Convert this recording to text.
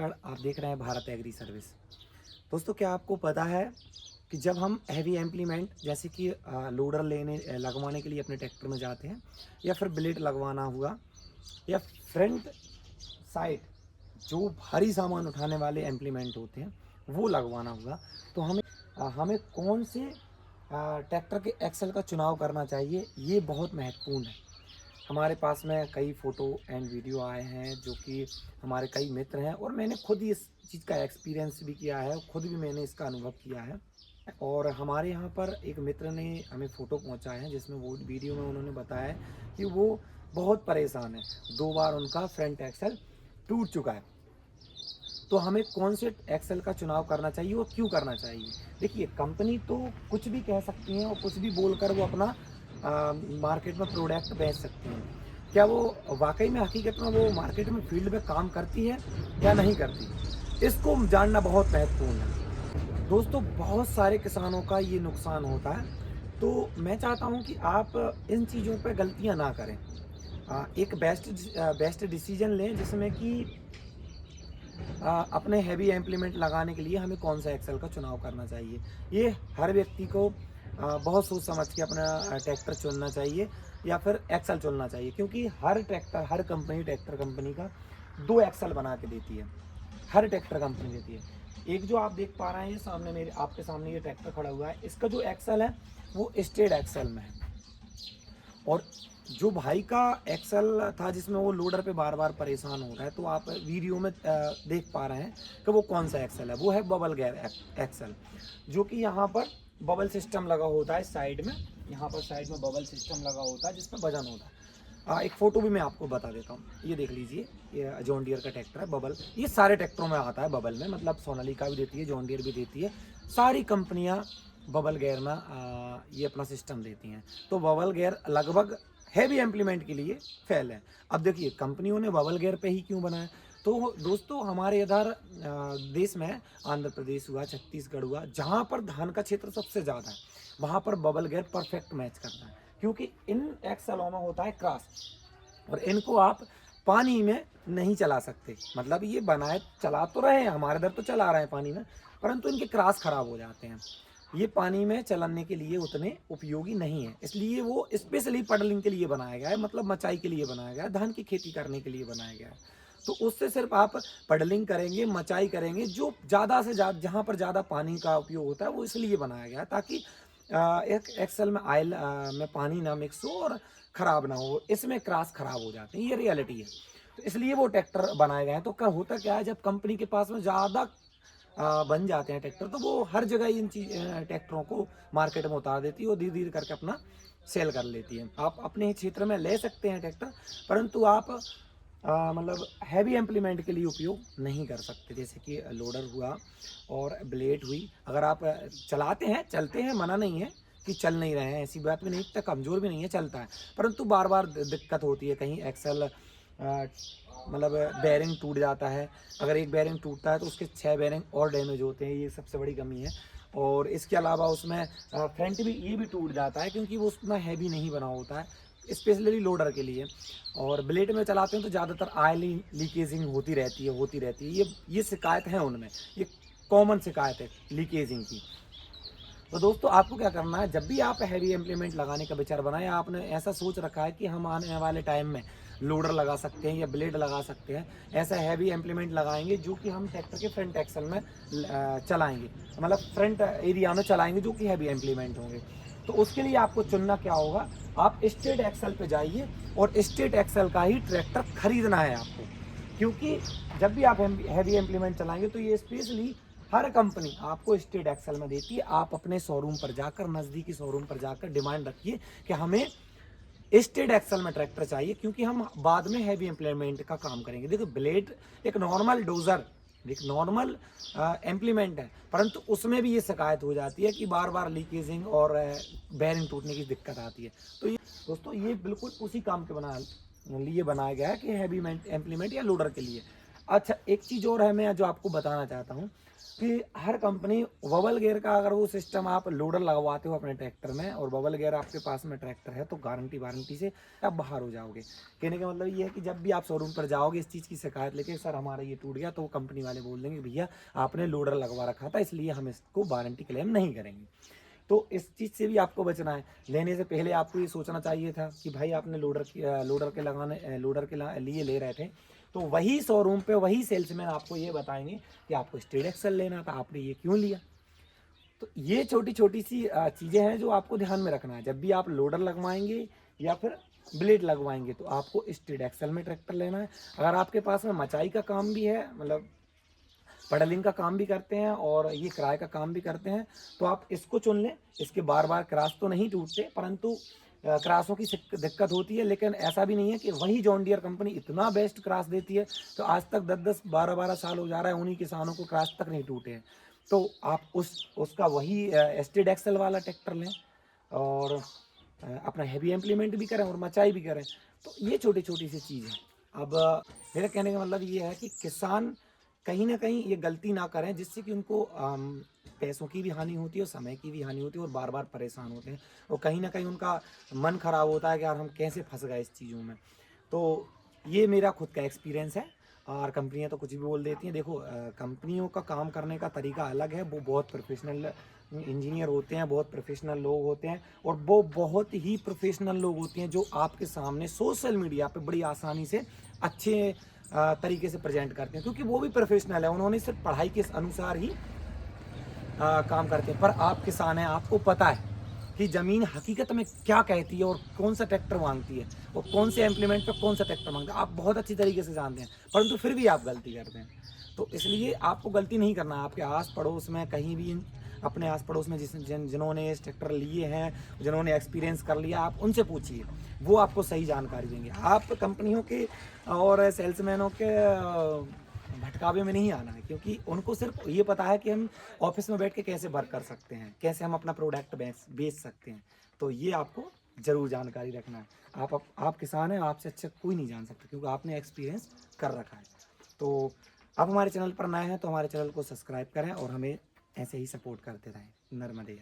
आप देख रहे हैं भारत एग्री सर्विस। दोस्तों, क्या आपको पता है कि जब हम हैवी इम्प्लीमेंट जैसे कि लोडर लेने लगवाने के लिए अपने ट्रैक्टर में जाते हैं, या फिर ब्लेड लगवाना हुआ, या फ्रंट साइड जो भारी सामान उठाने वाले इम्प्लीमेंट होते हैं वो लगवाना हुआ, तो हमें कौन से ट्रैक्टर के एक्सल का चुनाव करना चाहिए, ये बहुत महत्वपूर्ण है। हमारे पास में कई फ़ोटो एंड वीडियो आए हैं जो कि हमारे कई मित्र हैं, और मैंने खुद ही इस चीज़ का एक्सपीरियंस भी किया है, खुद भी मैंने इसका अनुभव किया है। और हमारे यहाँ पर एक मित्र ने हमें फ़ोटो पहुँचाए हैं जिसमें वो वीडियो में उन्होंने बताया है कि वो बहुत परेशान है, 2 बार उनका फ्रंट एक्सल टूट चुका है। तो हमें कौन से एक्सेल का चुनाव करना चाहिए और क्यों करना चाहिए? देखिए, कंपनी तो कुछ भी कह सकती हैं और कुछ भी बोलकर वो अपना मार्केट में प्रोडक्ट बेच सकती हैं। क्या वो वाक़ई में हकीकत में वो मार्केट में फ़ील्ड में काम करती है या नहीं करती? इसको जानना बहुत महत्वपूर्ण है। दोस्तों, बहुत सारे किसानों का ये नुकसान होता है, तो मैं चाहता हूँ कि आप इन चीज़ों पे गलतियाँ ना करें। एक बेस्ट डिसीज़न लें जिसमें कि अपने हैवी इम्प्लीमेंट लगाने के लिए हमें कौन सा एक्सेल का चुनाव करना चाहिए। ये हर व्यक्ति को बहुत सोच समझ के अपना ट्रैक्टर चुनना चाहिए या फिर एक्सेल चुनना चाहिए, क्योंकि हर कंपनी ट्रैक्टर कंपनी का 2 एक्सेल बना के देती है। हर ट्रैक्टर कंपनी देती है। एक जो आप देख पा रहे हैं, ये सामने मेरे आपके सामने ये ट्रैक्टर खड़ा हुआ है, इसका जो एक्सेल है वो स्टेट एक्सेल में है। और जो भाई का एक्सेल था जिसमें वो लोडर पे बार-बार परेशान हो रहा है, तो आप वीडियो में देख पा रहे हैं कि वो कौन-सा एक्सेल है। वो है बबल गेयर एक्सेल, जो कि यहाँ पर बबल सिस्टम लगा होता है साइड में। यहाँ पर साइड में बबल सिस्टम लगा होता है जिसमें वजन होता है। एक फ़ोटो भी मैं आपको बता देता हूँ। ये देख लीजिए, ये जॉन डियर का ट्रैक्टर है बबल। ये सारे ट्रैक्टरों में आता है बबल में, मतलब सोनालिका भी देती है, जॉन डियर भी देती है। सारी कंपनियाँ बबल गियर में ये अपना सिस्टम देती हैं। तो बबल गियर लगभग हैवी इम्प्लीमेंट के लिए फेल है। अब देखिए, कंपनियों ने बबल गियर पे ही क्यों बनाया? तो दोस्तों, हमारे इधर देश में आंध्र प्रदेश हुआ, छत्तीसगढ़ हुआ, जहाँ पर धान का क्षेत्र सबसे ज़्यादा है, वहाँ पर बबल गियर परफेक्ट मैच करता है, क्योंकि इन एक्सलों में होता है क्रॉस, और इनको आप पानी में नहीं चला सकते। मतलब ये बनाए चला तो रहे हैं, हमारे इधर तो चला रहे हैं पानी में, परंतु इनके क्रॉस खराब हो जाते हैं। ये पानी में चलाने के लिए उतने उपयोगी नहीं है, इसलिए वो स्पेशली पडलिंग के लिए बनाया गया है, मतलब मचाई के लिए बनाया गया है, धान की खेती करने के लिए बनाया गया है। तो उससे सिर्फ आप पडलिंग करेंगे, मचाई करेंगे, जो ज़्यादा से ज़्यादा जहाँ पर ज़्यादा पानी का उपयोग होता है वो इसलिए बनाया गया है, ताकि एक एक्सल में ऑयल में पानी ना मिक्स हो और ख़राब ना हो, इसमें क्रॉस ख़राब हो जाते हैं, ये रियलिटी है। तो इसलिए वो ट्रैक्टर बनाए गए हैं। तो क्या होता क्या है, जब कंपनी के पास में ज़्यादा बन जाते हैं ट्रैक्टर, तो वो हर जगह इन ट्रैक्टरों को मार्केट में उतार देती है और धीरे-धीरे करके अपना सेल कर लेती है। आप अपने ही क्षेत्र में ले सकते हैं ट्रैक्टर, परंतु आप मतलब हैवी इम्प्लीमेंट के लिए उपयोग नहीं कर सकते, जैसे कि लोडर हुआ और ब्लेड हुई। अगर आप चलाते हैं, चलते हैं, मना नहीं है कि चल नहीं रहे हैं, ऐसी बात भी नहीं, इतना कमज़ोर भी नहीं है, चलता है। परंतु बार-बार दिक्कत होती है, कहीं एक्सल मतलब बेयरिंग टूट जाता है। अगर एक बेयरिंग टूटता है तो उसके 6 बेयरिंग और डैमेज होते हैं, ये सबसे बड़ी कमी है। और इसके अलावा उसमें फ्रंट भी ये भी टूट जाता है, क्योंकि वो उतना हैवी नहीं बना होता है, स्पेशली लोडर के लिए। और ब्लेड में चलाते हैं तो ज़्यादातर ऑयल लीकेजिंग होती रहती है। ये शिकायत है उनमें, ये कॉमन शिकायत है लीकेजिंग की। तो दोस्तों, आपको क्या करना है, जब भी आप हैवी इम्प्लीमेंट लगाने का विचार बनाएं, आपने ऐसा सोच रखा है कि हम आने वाले टाइम में लोडर लगा सकते हैं या ब्लेड लगा सकते हैं, ऐसा हैवी इम्प्लीमेंट लगाएंगे जो कि हम ट्रैक्टर के फ्रंट एक्सल में चलाएंगे, मतलब फ्रंट एरिया में चलाएंगे, जो कि हैवी इम्प्लीमेंट होंगे। तो उसके लिए आपको चुनना क्या होगा, आप स्टेट एक्सल पे जाइए और स्टेट एक्सल का ही ट्रैक्टर खरीदना है आपको, क्योंकि जब भी आप हैवी इम्प्लीमेंट चलाएंगे तो ये स्पेशली हर कंपनी आपको स्टेट एक्सल में देती है। आप अपने शोरूम पर जाकर, नज़दीकी शोरूम पर जाकर डिमांड रखिए कि हमें स्टेट एक्सल में ट्रैक्टर चाहिए, क्योंकि हम बाद में हैवी इम्प्लीमेंट का काम करेंगे। देखो, ब्लेड एक नॉर्मल डोजर, एक नॉर्मल इम्प्लीमेंट है, परंतु उसमें भी ये शिकायत हो जाती है कि बार बार लीकेजिंग और बेयरिंग टूटने की दिक्कत आती है। तो ये दोस्तों, ये बिल्कुल उसी काम के लिए बनाया गया है कि हैवी इम्प्लीमेंट या लोडर के लिए। अच्छा, एक चीज़ और है मैं जो आपको बताना चाहता हूँ कि हर कंपनी बबल गियर का अगर वो सिस्टम आप लोडर लगवाते हो अपने ट्रैक्टर में और बबल गियर आपके पास में ट्रैक्टर है तो गारंटी वारंटी से आप बाहर हो जाओगे। कहने का मतलब ये है कि जब भी आप शोरूम पर जाओगे इस चीज़ की शिकायत लेके सर हमारा ये टूट गया, तो वो कंपनी वाले बोल देंगे भैया आपने लोडर लगवा रखा था इसलिए हम इसको वारंटी क्लेम नहीं करेंगे। तो इस चीज़ से भी आपको बचना है। लेने से पहले आपको ये सोचना चाहिए था कि भाई आपने लोडर के लिए ले रहे थे, तो वही शोरूम पे वही सेल्समैन आपको ये बताएँगे कि आपको स्टेट एक्सेल लेना था, आपने ये क्यों लिया? तो ये छोटी-छोटी सी चीज़ें हैं जो आपको ध्यान में रखना है। जब भी आप लोडर लगवाएँगे या फिर ब्लेड लगवाएँगे तो आपको स्टेट एक्सेल में ट्रैक्टर लेना है। अगर आपके पास में मचाई का काम भी है, मतलब पडलिंग का काम भी करते हैं और ये किराए का काम भी करते हैं, तो आप इसको चुन लें। इसके बार-बार क्रॉस तो नहीं टूटते, परंतु क्रॉसों की दिक्कत होती है, लेकिन ऐसा भी नहीं है कि वही जॉन डियर कंपनी इतना बेस्ट क्रॉस देती है, तो आज तक 10-10, 12-12 साल हो जा रहा है, उन्हीं किसानों को क्रॉस तक नहीं टूटे हैं। तो आप उसका वही एस्टेड एक्सेल वाला ट्रैक्टर लें और अपना हेवी इम्प्लीमेंट भी करें और मचाई भी करें। तो ये छोटी-छोटी सी चीज़ है। अब मेरा कहने का मतलब ये है कि किसान कहीं न कहीं ये गलती ना करें जिससे कि उनको पैसों की भी हानि होती है और समय की भी हानि होती है और बार-बार परेशान होते हैं और कहीं न कहीं उनका मन खराब होता है कि यार हम कैसे फँस गए इस चीज़ों में। तो ये मेरा खुद का एक्सपीरियंस है और कंपनियाँ तो कुछ भी बोल देती हैं। देखो कंपनियों का काम करने का तरीका अलग है, वो बहुत प्रोफ़ेशनल इंजीनियर होते हैं, बहुत प्रोफ़ेशनल लोग होते हैं और वो बहुत ही प्रोफ़ेशनल लोग होते हैं जो आपके सामने सोशल मीडिया पे बड़ी आसानी से अच्छे तरीके से प्रेजेंट करते हैं क्योंकि वो भी प्रोफेशनल है, उन्होंने सिर्फ पढ़ाई के अनुसार ही काम करते हैं। पर आप किसान हैं, आपको पता है कि ज़मीन हकीकत में क्या कहती है और कौन सा ट्रैक्टर मांगती है और कौन से इम्प्लीमेंट पे कौन सा ट्रैक्टर मांगता है, आप बहुत अच्छी तरीके से जानते हैं, परंतु फिर भी आप गलती करते हैं। तो इसलिए आपको गलती नहीं करना है। आपके आस पड़ोस में कहीं भी अपने आस पड़ोस में जिन्होंने इस ट्रैक्टर लिए हैं, जिन्होंने एक्सपीरियंस कर लिया, आप उनसे पूछिए, वो आपको सही जानकारी देंगे। आप कंपनियों के और सेल्समैनों के भटकावे में नहीं आना है क्योंकि उनको सिर्फ ये पता है कि हम ऑफिस में बैठ के कैसे वर्क कर सकते हैं, कैसे हम अपना प्रोडक्ट बेच सकते हैं। तो ये आपको ज़रूर जानकारी रखना है। आप किसान हैं, आपसे अच्छा कोई नहीं जान सकता क्योंकि आपने एक्सपीरियंस कर रखा है। तो आप हमारे चैनल पर नए हैं तो हमारे चैनल को सब्सक्राइब करें और हमें ऐसे ही सपोर्ट करते रहें। नर्मदे।